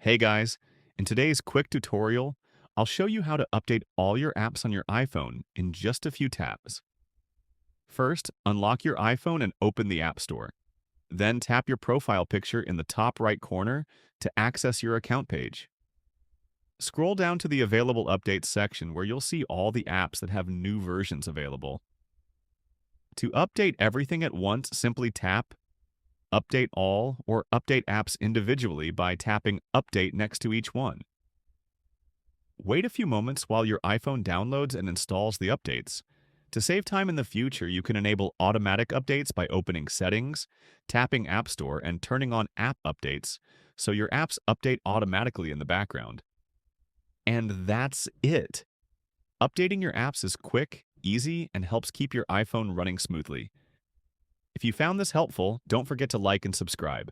Hey guys, in today's quick tutorial, I'll show you how to update all your apps on your iPhone in just a few taps. First, unlock your iPhone and open the App Store. Then tap your profile picture in the top right corner to access your account page. Scroll down to the Available Updates section where you'll see all the apps that have new versions available. To update everything at once, simply tap Update All or update apps individually by tapping Update next to each one. Wait a few moments while your iPhone downloads and installs the updates. To save time in the future, you can enable automatic updates by opening Settings, tapping App Store, and turning on App Updates so your apps update automatically in the background. And that's it. Updating your apps is quick, easy, and helps keep your iPhone running smoothly. If you found this helpful, don't forget to like and subscribe.